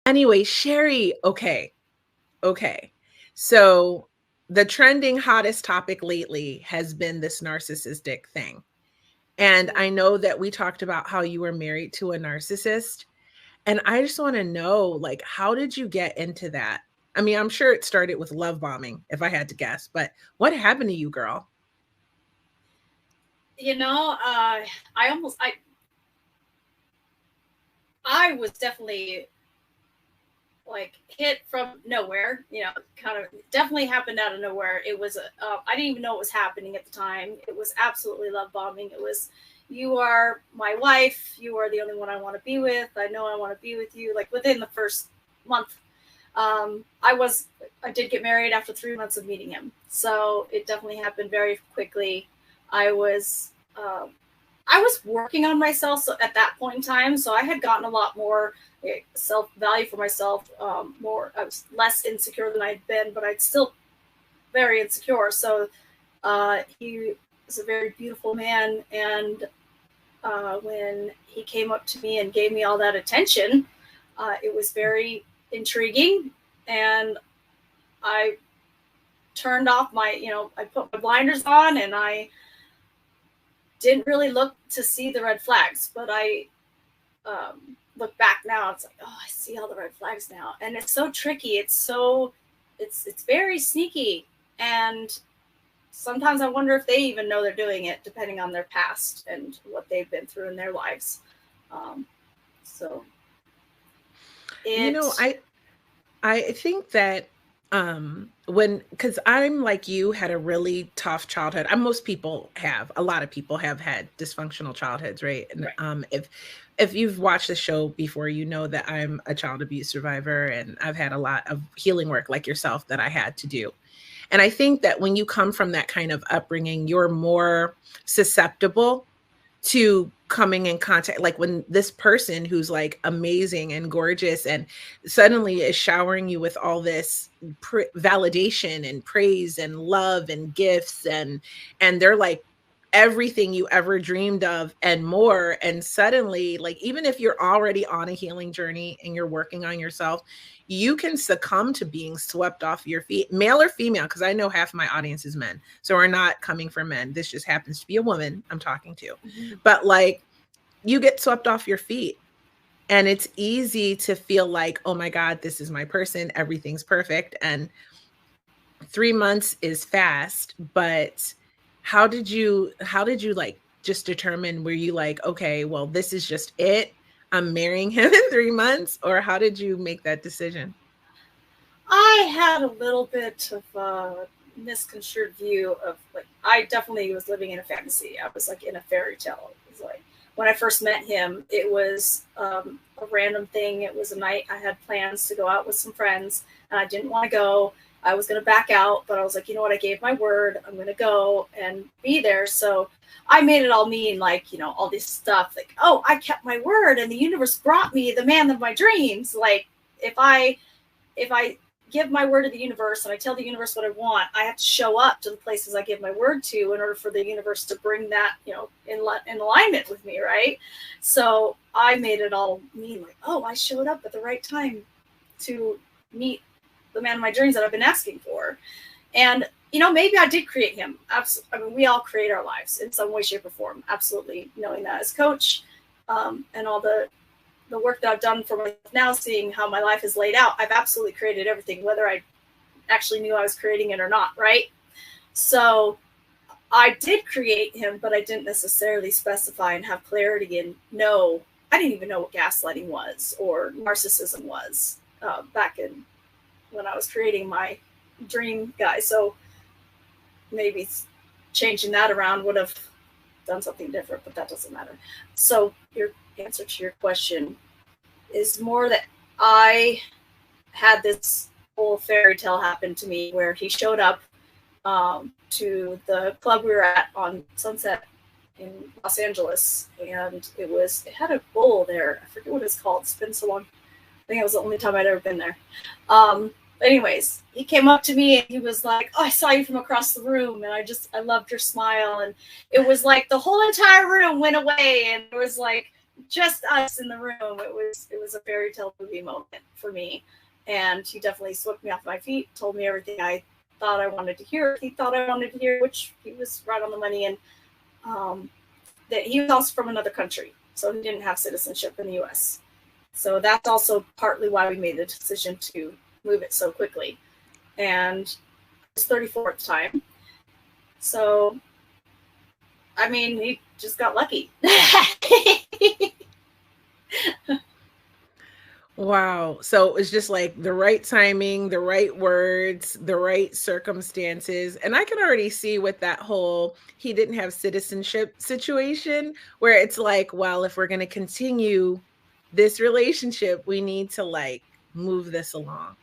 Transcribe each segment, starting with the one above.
Anyway, Sherri, okay. So the trending hottest topic lately has been this narcissistic thing. And I know that we talked about how you were married to a narcissist. And I just want to know, like, how did you get into that? I mean, I'm sure it started with love bombing, if I had to guess, but what happened to you, girl? You know, I was definitely like hit from nowhere. You know, kind of definitely happened out of nowhere. It was I didn't even know what was happening at the time. It was absolutely love bombing. It was, you are my wife. You are the only one I want to be with. I know I want to be with you. Like within the first month, I did get married after 3 months of meeting him. So it definitely happened very quickly. I was I was working on myself at that point in time, so I had gotten a lot more self value for myself. More, I was less insecure than I'd been, but I'd still very insecure. So he was a very beautiful man, and when he came up to me and gave me all that attention, it was very intriguing, and I turned off my, I put my blinders on, and I didn't really look to see the red flags, but I look back now. It's like, oh, I see all the red flags now, and it's so tricky. It's very sneaky, and sometimes I wonder if they even know they're doing it, depending on their past and what they've been through in their lives. So You know, it, I think that when, because I'm like you, had a really tough childhood. Most people have, a lot of people have had dysfunctional childhoods, right? And right. if you've watched the show before, you know that I'm a child abuse survivor, and I've had a lot of healing work like yourself that I had to do. And I think that when you come from that kind of upbringing, you're more susceptible to coming in contact, like when this person who's like amazing and gorgeous and suddenly is showering you with all this validation and praise and love and gifts, and they're like everything you ever dreamed of and more. And suddenly, like, even if you're already on a healing journey and you're working on yourself, you can succumb to being swept off your feet, male or female, because I know half of my audience is men. So we're not coming for men. This just happens to be a woman I'm talking to. Mm-hmm. But like, you get swept off your feet. And it's easy to feel like, oh my God, this is my person. Everything's perfect. And 3 months is fast. But how did you like just determine, were you like, okay, well, this is just it, I'm marrying him in 3 months? Or how did you make that decision? I had a little bit of a misconstrued view of, like, I definitely was living in a fantasy. I was like in a fairy tale. It was like when I first met him, it was a random thing. It was a night I had plans to go out with some friends, and I didn't want to go. I was going to back out, but I was like, you know what? I gave my word. I'm going to go and be there. So I made it all mean, like, all this stuff. Like, oh, I kept my word, and the universe brought me the man of my dreams. Like, if I give my word to the universe and I tell the universe what I want, I have to show up to the places I give my word to in order for the universe to bring that, in alignment with me, right? So I made it all mean like, oh, I showed up at the right time to meet the man of my dreams that I've been asking for. And, maybe I did create him. Absolutely. I mean, we all create our lives in some way, shape, or form. Absolutely. Knowing that as coach, and all the work that I've done for myself now, seeing how my life is laid out, I've absolutely created everything, whether I actually knew I was creating it or not, right? So I did create him, but I didn't necessarily specify and have clarity and know. I didn't even know what gaslighting was or narcissism was back in when I was creating my dream guy. So maybe changing that around would have done something different, but that doesn't matter. So your answer to your question is more that I had this whole fairy tale happen to me where he showed up to the club we were at on Sunset in Los Angeles, and it had a bowl there. I forget what it's called. It's been so long. I think it was the only time I'd ever been there. Anyways, he came up to me and he was like, oh, I saw you from across the room, and I loved your smile. And it was like the whole entire room went away, and it was like just us in the room, it was a fairy tale movie moment for me. And he definitely swept me off my feet, told me everything I thought I wanted to hear. He thought I wanted to hear, which he was right on the money. And that he was also from another country, so he didn't have citizenship in the U.S. So that's also partly why we made the decision to move it so quickly. And I was 34 at the time. So, I mean, he just got lucky. Wow. So it was just like the right timing, the right words, the right circumstances. And I can already see with that whole he didn't have citizenship situation where it's like, well, if we're going to continue this relationship, we need to like move this along.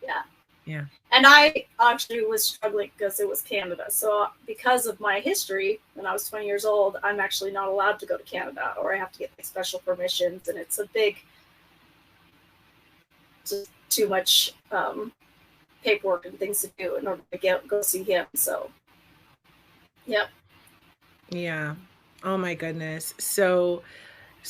Yeah. Yeah. And I actually was struggling because it was Canada. So because of my history, when I was 20 years old, I'm actually not allowed to go to Canada, or I have to get special permissions. And it's a big, just too much paperwork and things to do in order to go see him. So, yep. Yeah. Oh my goodness. So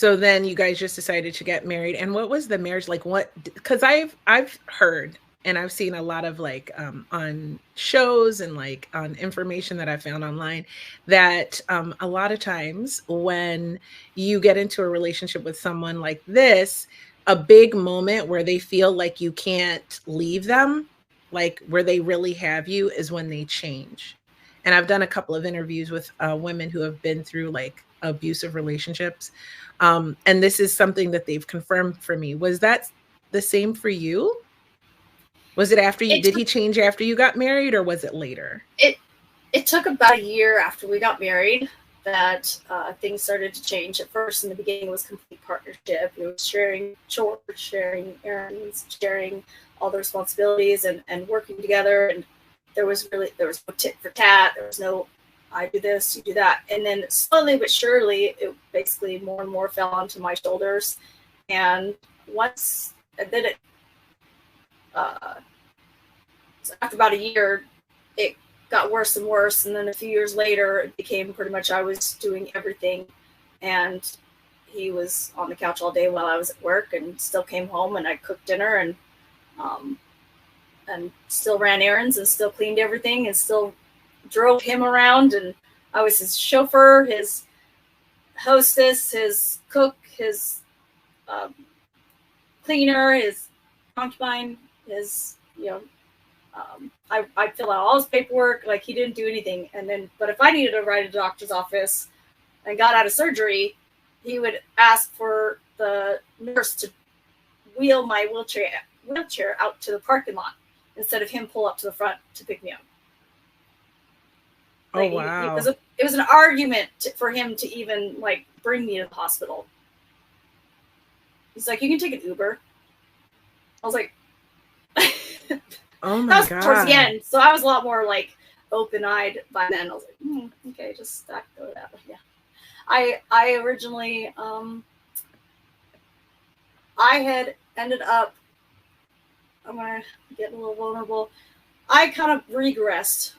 then you guys just decided to get married. And what was the marriage like? What, because I've heard and I've seen a lot of like on shows and like on information that I found online that a lot of times when you get into a relationship with someone like this, a big moment where they feel like you can't leave them, like where they really have you, is when they change. And I've done a couple of interviews with women who have been through like abusive relationships. And this is something that they've confirmed for me. Was that the same for you? Was it after you, did he change after you got married, or was it later? It took about a year after we got married that things started to change. At first, in the beginning, it was complete partnership. It was sharing chores, sharing errands, sharing all the responsibilities, and working together. And there was no tit for tat. There was no, I do this, you do that. And then slowly but surely, it basically more and more fell onto my shoulders. And once, and then it, after about a year, it got worse and worse. And then a few years later, it became pretty much I was doing everything. And he was on the couch all day while I was at work, and still came home and I cooked dinner and still ran errands and still cleaned everything and still drove him around. And I was his chauffeur, his hostess, his cook, his cleaner, his concubine, his, I'd fill out all his paperwork. Like, he didn't do anything. And then, but if I needed to write a doctor's office and got out of surgery, he would ask for the nurse to wheel my wheelchair out to the parking lot instead of him pull up to the front to pick me up. Like, oh, wow. It was an argument for him to even like bring me to the hospital. He's like, you can take an Uber. I was like, oh my God. Towards the end. So I was a lot more like open-eyed by then. I was like, okay, just go that way. Yeah. I originally, I had ended up, I'm going to get a little vulnerable. I kind of regressed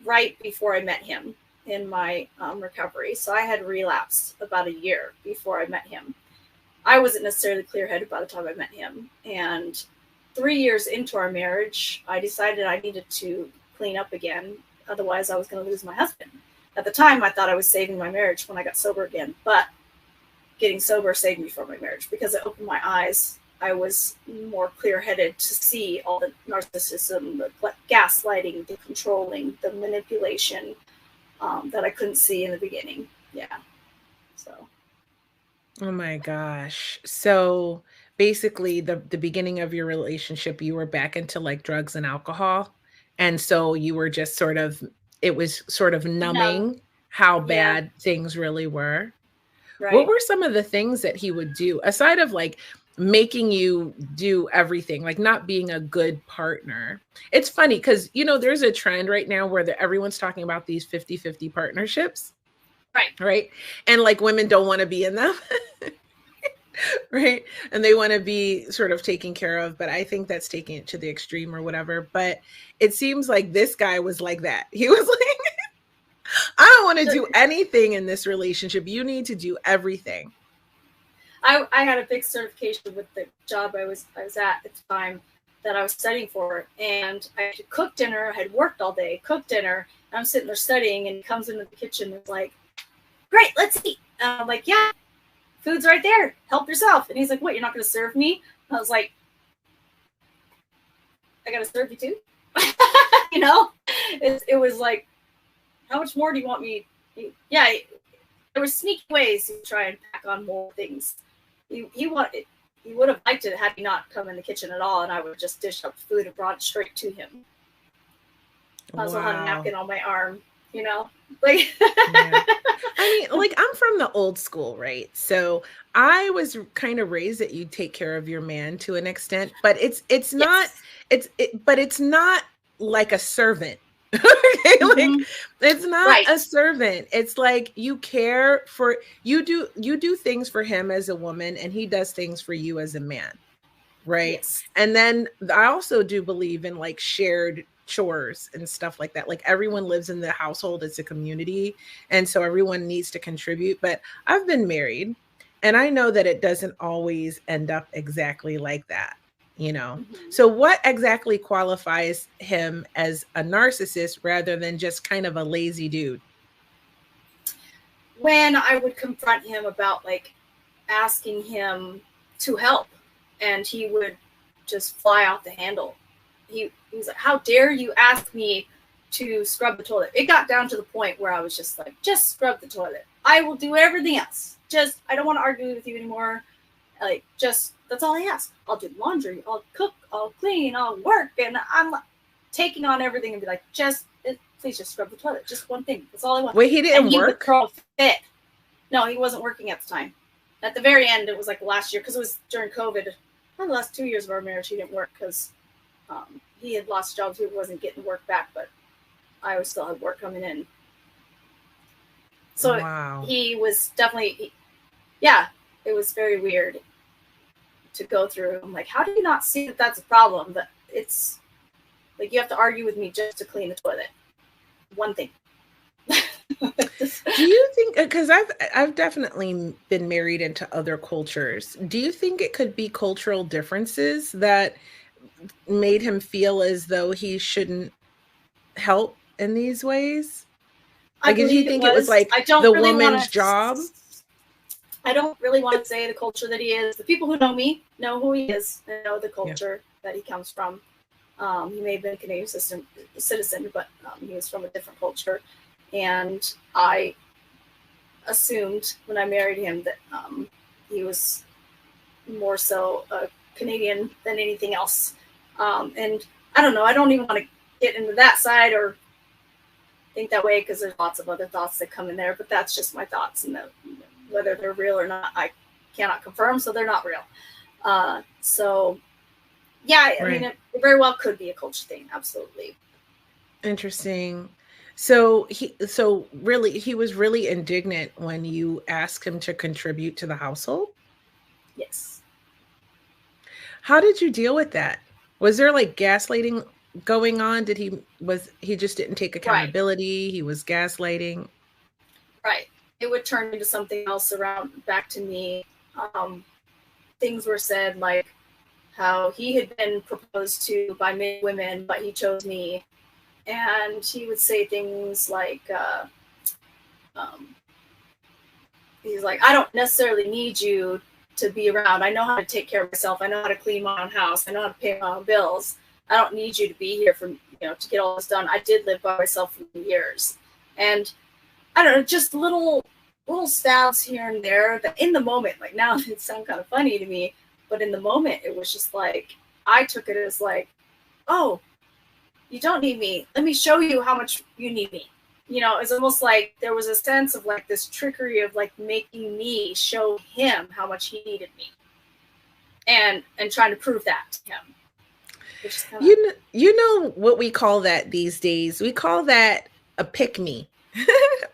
right before I met him in my recovery. So I had relapsed about a year before I met him. I wasn't necessarily clear-headed by the time I met him. And 3 years into our marriage, I decided I needed to clean up again. Otherwise, I was going to lose my husband. At the time, I thought I was saving my marriage when I got sober again. But getting sober saved me from my marriage because it opened my eyes. I was more clear-headed to see all the narcissism, the gaslighting, the controlling, the manipulation that I couldn't see in the beginning. Yeah. So. Oh my gosh. So basically the beginning of your relationship, you were back into like drugs and alcohol. And so you were just sort of, it was sort of numbing how bad things really were. Right. What were some of the things that he would do aside of like making you do everything, like not being a good partner? It's funny because, there's a trend right now where everyone's talking about these 50-50 partnerships. Right. And like women don't want to be in them. Right. And they want to be sort of taken care of. But I think that's taking it to the extreme or whatever. But it seems like this guy was like that. He was like, I don't want to do anything in this relationship. You need to do everything. I had a big certification with the job I was at the time that I was studying for, and I had to cook dinner. I had worked all day, cooked dinner, and I'm sitting there studying, and he comes into the kitchen and is like, "Great, let's eat." And I'm like, "Yeah, food's right there. Help yourself." And he's like, "What? You're not going to serve me?" And I was like, "I got to serve you too." You know, it was like, how much more do you want me? Yeah, there were sneaky ways to try and pack on more things. He would have liked it had he not come in the kitchen at all, and I would just dish up food and brought it straight to him. I also had a napkin on my arm, you know, like. Yeah. I mean, like, I'm from the old school, right? So I was kind of raised that you take care of your man to an extent, but it's not but it's not like a servant. Okay, like it's not a servant. It's like you care for you do things for him as a woman, and he does things for you as a man, right? Yes. And then I also do believe in like shared chores and stuff like that. Like everyone lives in the household, it's a community, and so everyone needs to contribute. But I've been married, and I know that it doesn't always end up exactly like that, you know. So what exactly qualifies him as a narcissist rather than just kind of a lazy dude? When I would confront him about like asking him to help, and he would just fly off the handle. He was like, "How dare you ask me to scrub the toilet?" It got down to the point where I was just like, "Just scrub the toilet. I will do everything else. Just, I don't want to argue with you anymore. Like, just, that's all I ask. I'll do laundry, I'll cook, I'll clean, I'll work." And I'm taking on everything and be like, please just scrub the toilet. Just one thing. That's all I want. Wait, he didn't work? Would throw a fit. No, he wasn't working at the time. At the very end, it was like last year, because it was during COVID. The last 2 years of our marriage, he didn't work because he had lost jobs. He wasn't getting work back, but I still had work coming in. So wow. He was definitely, it was very weird to go through. I'm like, how do you not see that that's a problem? That it's like you have to argue with me just to clean the toilet. One thing. Do you think, because I've definitely been married into other cultures, do you think it could be cultural differences that made him feel as though he shouldn't help in these ways? Like, did you think it was like the really woman's job? I don't really want to say the culture that he is. The people who know me know who he is and know the culture that he comes from. He may have been a Canadian citizen, but he was from a different culture. And I assumed when I married him that he was more so a Canadian than anything else. And I don't know. I don't even want to get into that side or think that way, because there's lots of other thoughts that come in there. But that's just my thoughts, and whether they're real or not, I cannot confirm. So they're not real. So yeah, I mean, it very well could be a culture thing. Absolutely. Interesting. So he was really indignant when you asked him to contribute to the household? Yes. How did you deal with that? Was there like gaslighting going on? He just didn't take accountability? Right. He was gaslighting? Right. It would turn into something else back to me. Things were said like how he had been proposed to by many women, but he chose me. And he would say things like, he's like, "I don't necessarily need you to be around. I know how to take care of myself. I know how to clean my own house. I know how to pay my own bills. I don't need you to be here to get all this done. I did live by myself for years." And I don't know, just little stabs here and there that in the moment, like now it sounds kind of funny to me, but in the moment it was just like, I took it as like, "Oh, you don't need me. Let me show you how much you need me." It's almost like there was a sense of like this trickery of like making me show him how much he needed me, and trying to prove that to him. Which is kind of... You know what we call that these days? We call that a pick-me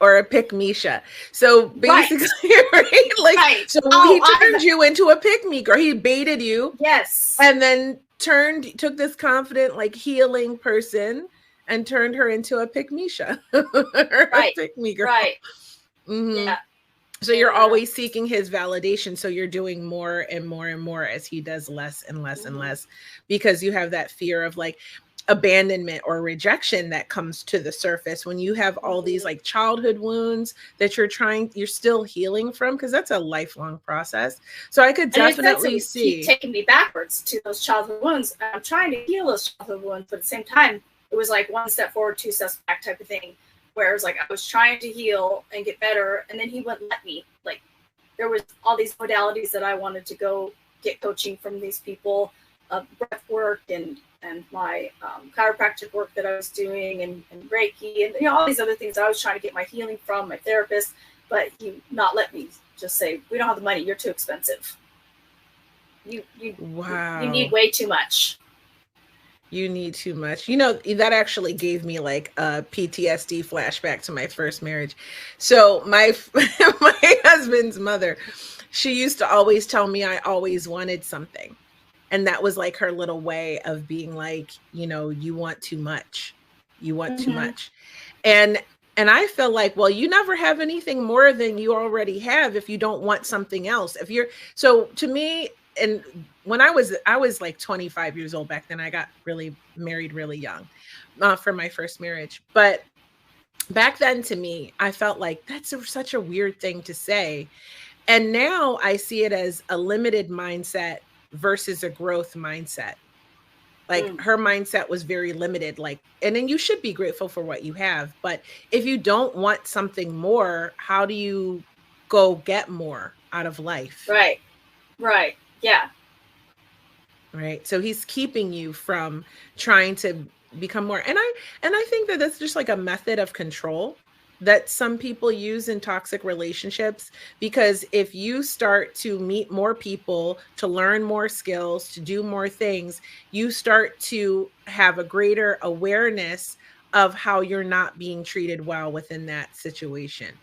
or a pick-misha. So basically, right? Like, right. So he turned you into a pick-me girl. He baited you. Yes. And then took this confident, like healing person and turned her into a pick-misha. Right. A pick-me girl. Right. Mm-hmm. Yeah. So you're always seeking his validation. So you're doing more and more and more as he does less and less and less, because you have that fear of like abandonment or rejection that comes to the surface when you have all these like childhood wounds that you're still healing from, because that's a lifelong process. So I could definitely see keep taking me backwards to those childhood wounds. I'm trying to heal those childhood wounds, but at the same time, it was like one step forward, two steps back type of thing. Where it was like I was trying to heal and get better, and then he wouldn't let me. Like there was all these modalities that I wanted to go get coaching from these people, breath work and my chiropractic work that I was doing, and Reiki, and all these other things I was trying to get my healing from, my therapist, but he not let me. Just say, we don't have the money. You're too expensive. You need way too much. You need too much. That actually gave me like a PTSD flashback to my first marriage. So my husband's mother, she used to always tell me I always wanted something. And that was like her little way of being like, you want too much. You want too much. And I feel like, well, you never have anything more than you already have if you don't want something else. So to me, and when I was like 25 years old back then, I got married really young for my first marriage. But back then to me, I felt like that's such a weird thing to say. And now I see it as a limited mindset versus a growth mindset. Like her mindset was very limited, and then you should be grateful for what you have. But if you don't want something more, how do you go get more out of life? Right. Yeah. Right. So he's keeping you from trying to become more. And I think that that's just like a method of control that some people use in toxic relationships, because if you start to meet more people, to learn more skills, to do more things, you start to have a greater awareness of how you're not being treated well within that situation.